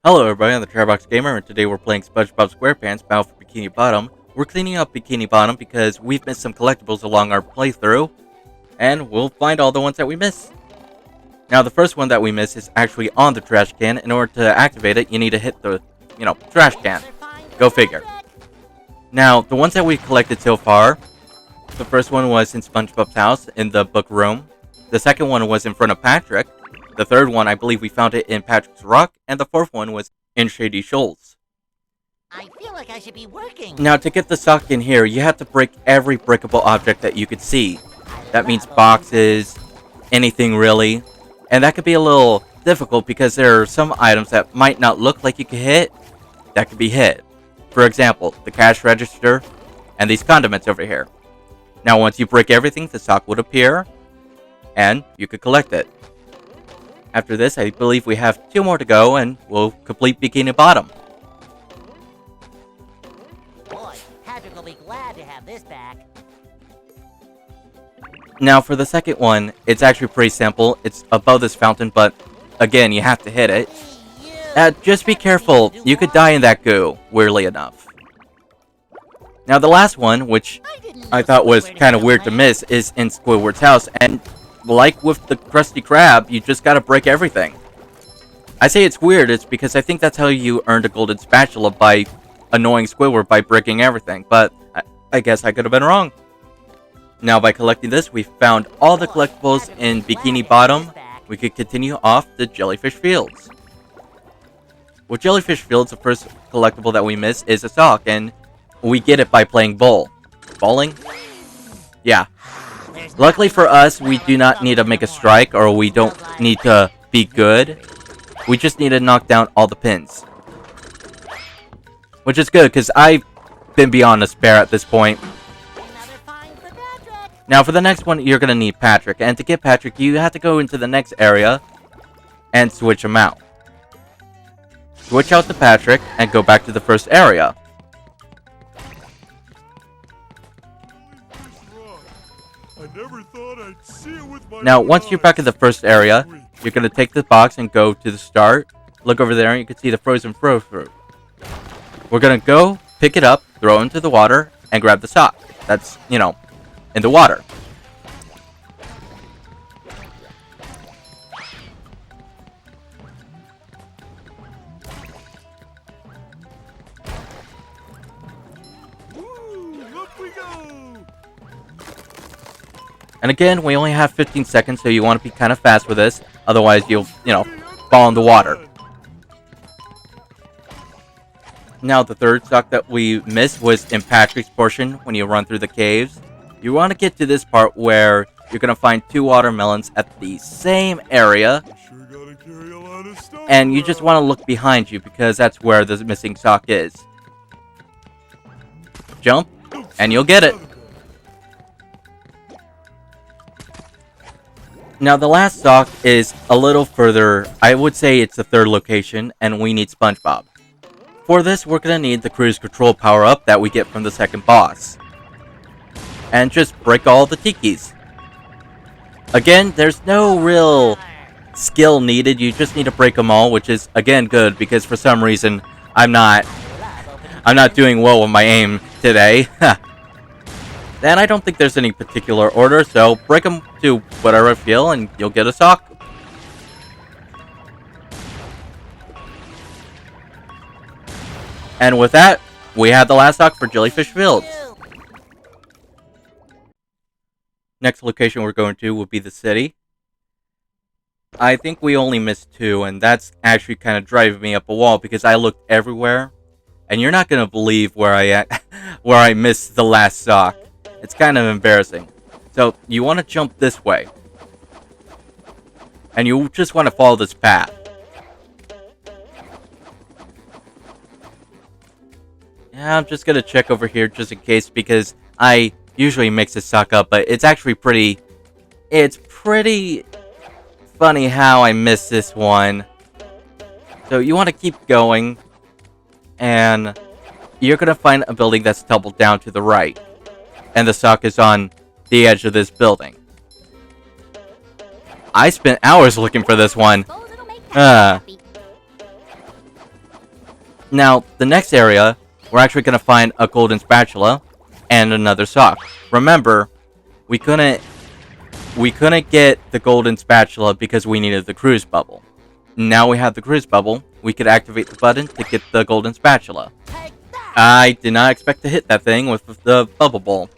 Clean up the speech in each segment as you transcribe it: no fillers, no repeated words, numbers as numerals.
Hello everybody, I'm the Charbox Gamer, and today we're playing SpongeBob SquarePants Battle for Bikini Bottom. We're cleaning up Bikini Bottom because we've missed some collectibles along our playthrough, and we'll find all the ones that we missed. Now, the first one that we missed is actually on the trash can. In order to activate it, you need to hit the, trash can. Go figure. Now, the ones that we've collected so far, the first one was in SpongeBob's house in the book room. The second one was in front of Patrick. The third one, I believe we found it in Patrick's Rock, and the fourth one was in Shady Shoals. I feel like I should be working. Now, to get the sock in here, you have to break every breakable object that you could see. That means boxes, anything really. And that could be a little difficult because there are some items that might not look like you could hit, that could be hit. For example, the cash register and these condiments over here. Now, once you break everything, the sock would appear, and you could collect it. After this, I believe we have 2 more to go, and we'll complete Bikini Bottom. Boy, Patrick will be glad to have this back. Now, for the second one, it's actually pretty simple. It's above this fountain, but again, you have to hit it. Just be careful. You could die in that goo, weirdly enough. Now, the last one, which I thought was kind of weird to miss, is in Squidward's house, and like with the Krusty Krab, you just gotta break everything. I say it's weird, it's because I think that's how you earned a golden spatula, by annoying Squidward by breaking everything, but I guess I could have been wrong. Now, by collecting this, we found all the collectibles in Bikini Bottom. We could continue off the Jellyfish Fields. With Jellyfish Fields, the first collectible that we miss is a sock, and we get it by playing bowl. Bowling? Yeah. Luckily for us, we do not need to make a strike, or we don't need to be good. We just need to knock down all the pins. Which is good, because I've been beyond despair at this point. Now, for the next one, you're going to need Patrick. And to get Patrick, you have to go into the next area and switch him out. Switch out to Patrick and go back to the first area. Now, once you're back in the first area, you're going to take the box and go to the start. Look over there and you can see the frozen fruit. We're going to go, pick it up, throw it into the water, and grab the sock. That's, in the water. And again, we only have 15 seconds, so you want to be kind of fast with this. Otherwise, you'll, fall in the water. Now, the third sock that we missed was in Patrick's portion when you run through the caves. You want to get to this part where you're going to find 2 watermelons at the same area. And you just want to look behind you because that's where the missing sock is. Jump, and you'll get it. Now, the last sock is a little further. I would say it's the third location, and we need SpongeBob. For this, we're going to need the cruise control power-up that we get from the second boss. And just break all the tikis. Again, there's no real skill needed. You just need to break them all, which is, again, good, because for some reason, I'm not doing well with my aim today. Then I don't think there's any particular order, so break them to whatever I feel, and you'll get a sock. And with that, we have the last sock for Jellyfish Fields. Next location we're going to will be the city. I think we only missed 2, and that's actually kind of driving me up a wall, because I looked everywhere, and you're not going to believe where I missed the last sock. It's kind of embarrassing. So, you want to jump this way. And you just want to follow this path. Yeah, I'm just going to check over here just in case, because I usually mix this sock up, but it's actually pretty funny how I missed this one. So, you want to keep going. And you're going to find a building that's doubled down to the right. And the sock is on the edge of this building. I spent hours looking for this one. Now, the next area, we're actually going to find a golden spatula and another sock. Remember, we couldn't get the golden spatula because we needed the cruise bubble. Now we have the cruise bubble, we could activate the button to get the golden spatula. I did not expect to hit that thing with the bubble bowl.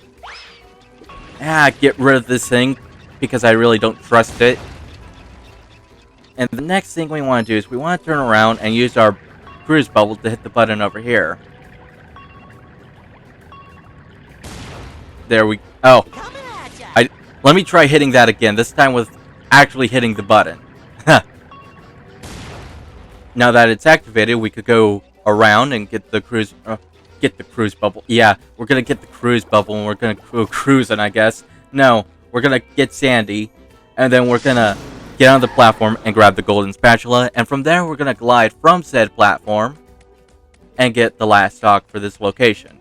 Get rid of this thing because I really don't trust it. And the next thing we want to do is we want to turn around and use our cruise bubble to hit the button over here. There we... Oh. Let me try hitting that again, this time with actually hitting the button. Now that it's activated, we could go around and get the cruise bubble. Yeah, we're gonna get the cruise bubble and we're gonna go cruising, I guess. No, we're gonna get Sandy, and then we're gonna get on the platform and grab the golden spatula, and from there we're gonna glide from said platform and get the last stock for this location.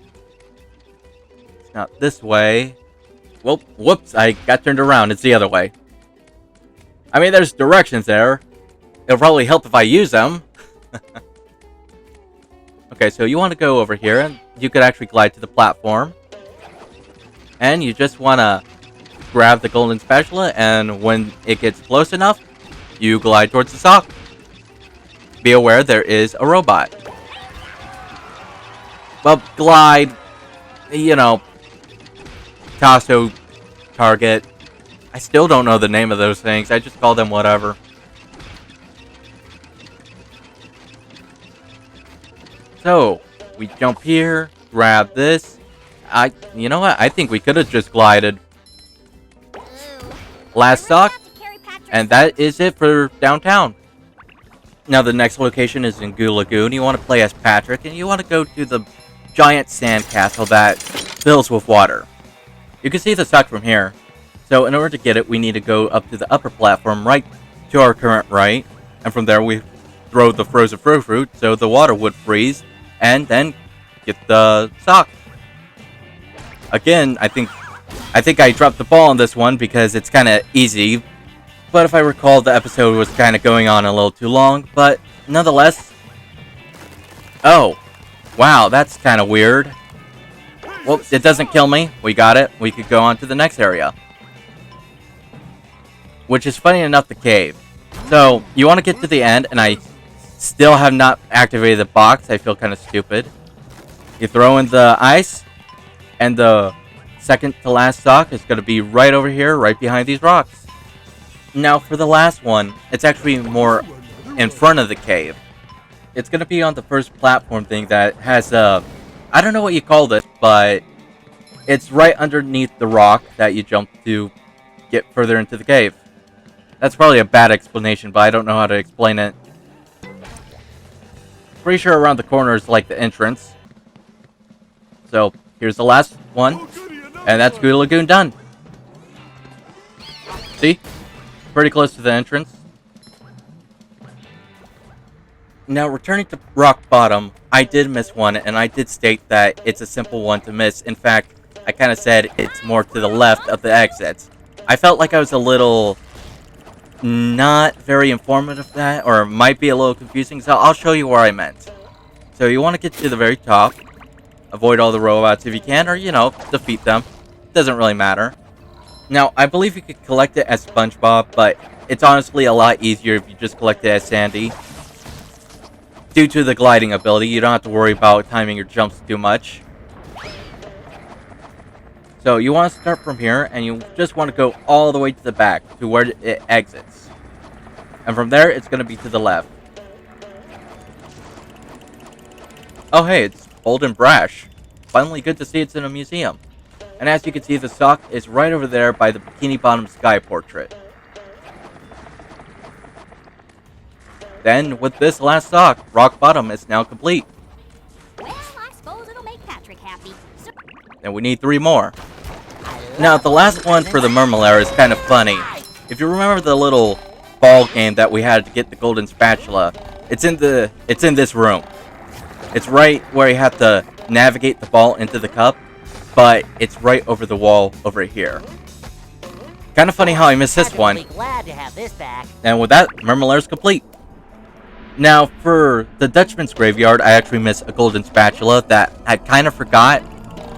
It's not this way. Well, whoops, I got turned around. It's the other way. I mean, there's directions there. It'll probably help if I use them. Okay, so you want to go over here, and you could actually glide to the platform. And you just want to grab the golden spatula, and when it gets close enough, you glide towards the sock. Be aware there is a robot. Well, glide, you know, Tasso, target. I still don't know the name of those things. I just call them whatever. So, we jump here, grab this. You know what? I think we could have just glided. Last stock, and that is it for downtown. Now the next location is in Goo Lagoon. You want to play as Patrick, and you want to go to the giant sand castle that fills with water. You can see the sock from here. So in order to get it, we need to go up to the upper platform right to our current right. And from there, we throw the frozen fruit so the water would freeze. And then get the sock. Again, I think I dropped the ball on this one because it's kind of easy. But if I recall, the episode was kind of going on a little too long. But nonetheless... Oh. Wow, that's kind of weird. Well, it doesn't kill me. We got it. We could go on to the next area. Which is funny enough, the cave. So, you want to get to the end, and I still have not activated the box. I feel kind of stupid. You throw in the ice, and the second to last stock is going to be right over here, right behind these rocks. Now, for the last one, it's actually more in front of the cave. It's going to be on the first platform thing that has a... I don't know what you call this, but it's right underneath the rock that you jump to get further into the cave. That's probably a bad explanation, but I don't know how to explain it. Pretty sure around the corner is like the entrance. So, here's the last one, and that's Goo Lagoon done. See? Pretty close to the entrance. Now, returning to rock bottom, I did miss one, and I did state that it's a simple one to miss. In fact, I kind of said it's more to the left of the exits. I felt like I was a little not very informative of that, or might be a little confusing, so I'll show you where I meant. So you want to get to the very top, avoid all the robots if you can, or, you know, defeat them. Doesn't really matter. Now, I believe you could collect it as SpongeBob, but it's honestly a lot easier if you just collect it as Sandy. Due to the gliding ability, you don't have to worry about timing your jumps too much. So you want to start from here, and you just want to go all the way to the back, to where it exits. And from there, it's going to be to the left. Oh hey, it's Bold and Brash. Finally good to see it's in a museum. And as you can see, the sock is right over there by the Bikini Bottom Sky portrait. Then, with this last sock, rock bottom is now complete. Well, I suppose it'll make Patrick happy. And we need 3 more. Now, the last one for the Murmelair is kind of funny. If you remember the little ball game that we had to get the golden spatula, it's in this room. It's right where you have to navigate the ball into the cup, but it's right over the wall over here. Kind of funny how I missed this one. Glad to have this back. And with that, Murmelair's complete. Now, for the Dutchman's Graveyard, I actually missed a golden spatula that I kind of forgot.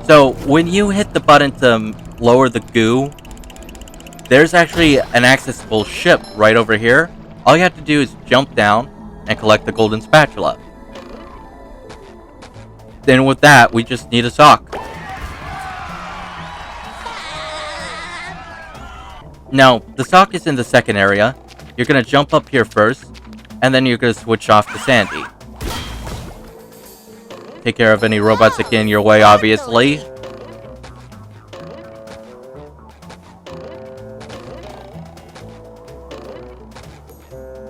So, when you hit the button to lower the goo, there's actually an accessible ship right over here. All you have to do is jump down and collect the golden spatula. Then with that, we just need a sock. Now, the sock is in the second area. You're going to jump up here first, and then you're going to switch off to Sandy. Take care of any robots that get in your way, obviously.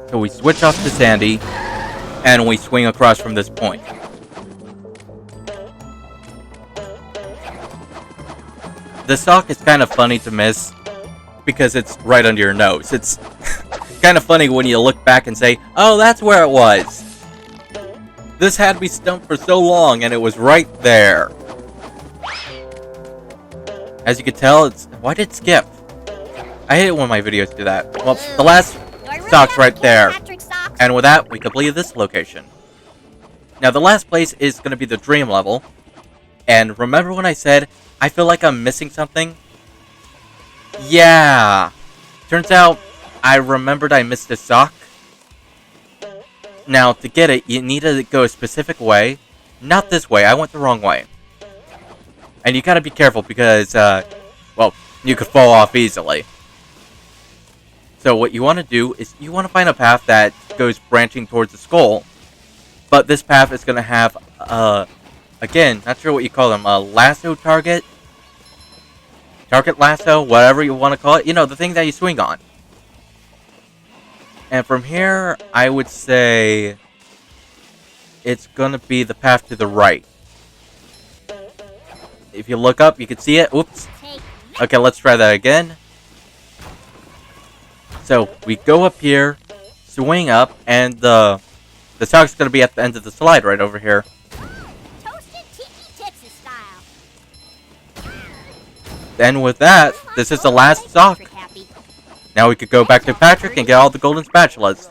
So we switch off to Sandy, and we swing across from this point. The sock is kind of funny to miss, because it's right under your nose. It's kind of funny when you look back and say, oh, that's where it was. This had me stumped for so long, and it was right there. As you can tell, why did it skip? I hate it when my videos do that. Well, the last sock's right there. And with that, we completed this location. Now, the last place is going to be the dream level. And remember when I said, I feel like I'm missing something? Yeah. Turns out, I remembered I missed a sock. Now, to get it, you need to go a specific way. Not this way, I went the wrong way. And you gotta be careful because, well, you could fall off easily. So what you want to do is, you want to find a path that goes branching towards the skull. But this path is gonna have, again, not sure what you call them, a lasso target? Target lasso, whatever you want to call it. You know, the thing that you swing on. And from here, I would say it's gonna be the path to the right. If you look up, you can see it. Oops. Okay, let's try that again. So, we go up here, swing up, and the sock's gonna be at the end of the slide right over here. And with that, this is the last sock. Now we could go back to Patrick and get all the golden spatulas.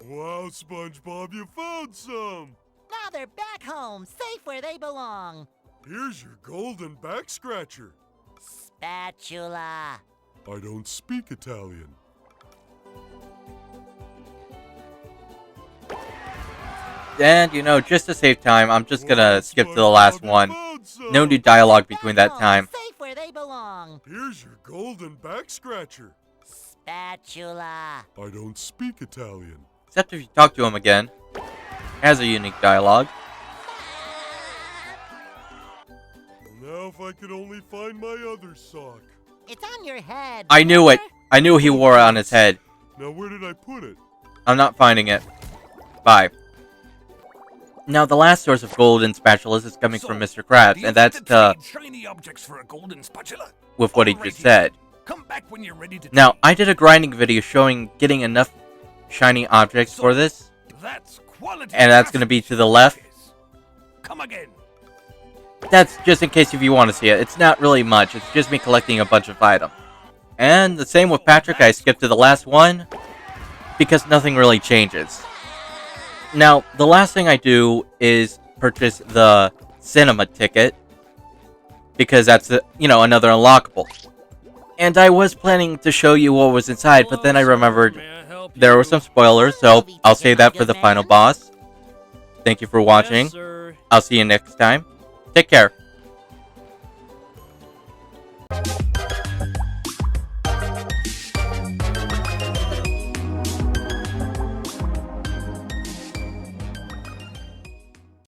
Wow, SpongeBob, you found some! Now they're back home, safe where they belong. Here's your golden back scratcher. Spatula. I don't speak Italian. And, you know, just to save time, I'm just gonna skip to the last one. No new dialogue between that time. Safe where they belong. Here's your golden back scratcher. Spatula. I don't speak Italian. Except if you talk to him again. Has a unique dialogue. Now if I could only find my other sock. It's on your head. I knew it. I knew he wore it on his head. Now where did I put it? I'm not finding it. Bye. Now, the last source of golden spatulas is coming from Mr. Krabs, and that's shiny objects for a golden spatula. with what he just said. Come back when you're ready to. Now, I did a grinding video showing getting enough shiny objects for this, That's quality. and that's going to be to the left. Come again. That's just in case if you want to see it. It's not really much. It's just me collecting a bunch of items. And the same with Patrick. I skipped to the last one because nothing really changes. Now, the last thing I do is purchase the cinema ticket because that's, you know, another unlockable. And I was planning to show you what was inside, but then I remembered there were some spoilers, so I'll save that for the final boss. Thank you for watching. I'll see you next time. Take care.